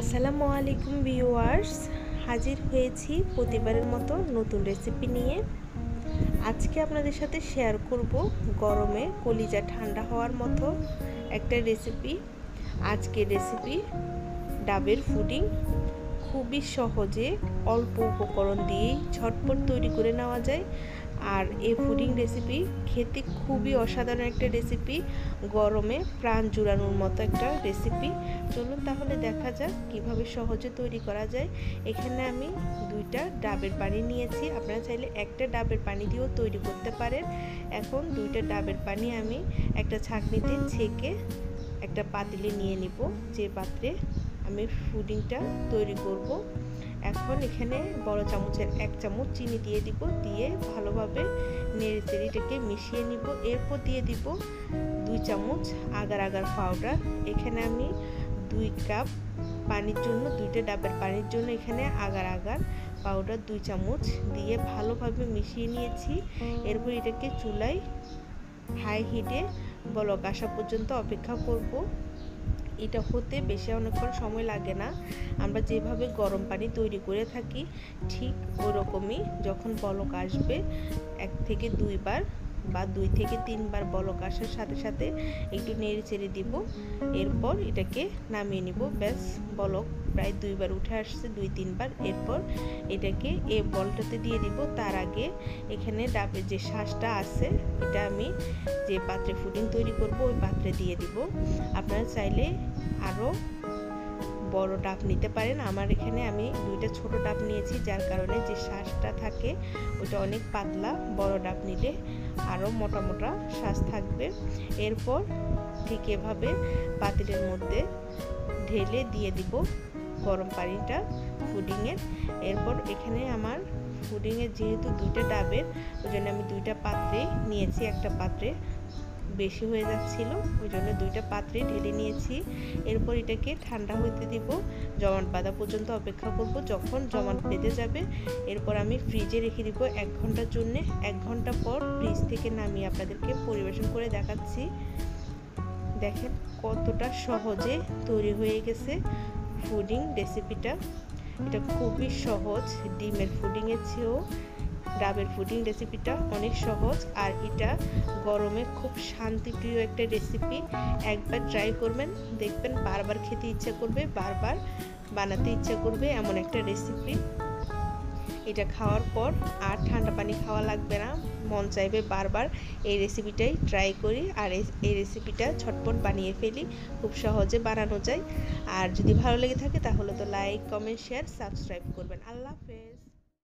আসসালামু আলাইকুম ভিউয়ার্স, হাজির হয়েছি প্রতিবারের মতো নতুন রেসিপি নিয়ে। আজকে আপনাদের সাথে শেয়ার করব গরমে কলিজা ঠান্ডা হওয়ার মতো একটা রেসিপি। আজকের রেসিপি ডাবের পুডিং। খুবই সহজে অল্প উপকরণ দিয়েই ঝটপট তৈরি করে নেওয়া যায়। আর এই পুডিং রেসিপি খেতে খুবই অসাধারণ একটা রেসিপি, গরমে প্রাণ জুড়ানোর মতো একটা রেসিপি। চলুন তাহলে দেখা যাক কিভাবে সহজে তৈরি করা যায়। এখানে আমি 2টা ডাবের পানি নিয়েছি, আপনারা চাইলে একটা ডাবের পানি দিয়েও তৈরি করতে পারেন। এখন 2টা ডাবের পানি আমি একটা ছাঁকনিতে ছেঁকে একটা পাতিলে নিয়ে নিব, যে পাত্রে আমি পুডিংটা তৈরি করব। এখন এখানে বড় চামচের 1 চামচ চিনি দিয়ে দিব, দিয়ে ভালোভাবে নেড়ে এটাকে মিশিয়ে নিব। এরপর দিয়ে দিব 2 চামচ আগার আগার পাউডার। এখানে আমি 2 কাপ পানির জন্য, 2টা ডাবের পানির জন্য এখানে আগার আগার পাউডার 2 চামচ দিয়ে ভালোভাবে মিশিয়ে নিয়েছি। এরপর এটাকে চুলায় হাই হিটে বলক আসা পর্যন্ত অপেক্ষা করব। এটা হতে বেশি অনেকক্ষণ সময় লাগে না। আমরা যেভাবে গরম পানি তৈরি করে থাকি ঠিক ওরকমই যখন বলক আসবে 1 থেকে 2 বার বা 2 থেকে 3 বার বলক আসার সাথে সাথে একটু নেড়ে চেড়ে দিব। এরপর এটাকে নামিয়ে নিব। ব্যাস, বলক প্রায় 2 বার উঠে আসছে, 2-3 বার। এরপর এটাকে এই বলটাতে দিয়ে দিব। তার আগে এখানে ডাবের যে শাঁসটা আছে এটা আমি যে পাত্রে পুডিং তৈরি করব ওই পাত্রে দিয়ে দিব। আপনারা চাইলে আরও বড় ডাব নিতে পারেন। আমার এখানে আমি 2টা ছোট ডাব নিয়েছি, যার কারণে যে শাঁসটা থাকে ওটা অনেক পাতলা। বড় ডাব নিলে আরও মোটা মোটা শাঁস থাকবে। এরপর ঠিক এভাবে পাতিলের মধ্যে ঢেলে দিয়ে দিব গরম পানিটা পুডিংয়ের। এরপর এখানে আমার পুডিংয়ের যেহেতু 2টা ডাবের, ওই জন্য আমি 2টা পাত্রে নিয়েছি। একটা পাত্রে বেশি হয়ে যাচ্ছিল, ওই জন্য 2টা পাত্রে ঢেলে নিয়েছি। এরপর এটাকে ঠান্ডা হতে দিব, জমাট বাঁধা পর্যন্ত অপেক্ষা করব। যখন জমাট বেঁধে যাবে এরপর আমি ফ্রিজে রেখে দিব 1 ঘন্টার জন্য। 1 ঘন্টা পর ফ্রিজ থেকে নামিয়ে আপনাদেরকে পরিবেশন করে দেখাচ্ছি। দেখেন কতটা সহজে তৈরি হয়ে গেছে পুডিং রেসিপিটা। এটা খুবই সহজ, ডিমের পুডিংয়ের চেয়েও ডাবের পুডিং রেসিপিটা অনেক সহজ। আর এটা গরমে খুব শান্তিপ্রিয় একটা রেসিপি। একবার ট্রাই করবেন, দেখবেন বারবার খেতে ইচ্ছা করবে, বারবার বানাতে ইচ্ছা করবে এমন একটা রেসিপি। এটা খাওয়ার পর আর ঠান্ডা পানি খাওয়া লাগবে না, মন চাইবে বারবার এই রেসিপিটাই ট্রাই করি। আর এই রেসিপিটা ঝটপট বানিয়ে ফেলি, খুব সহজে বানানো যায়। আর যদি ভালো লেগে থাকে তাহলে তো লাইক, কমেন্ট, শেয়ার, সাবস্ক্রাইব করবেন। আল্লাহ হাফেজ।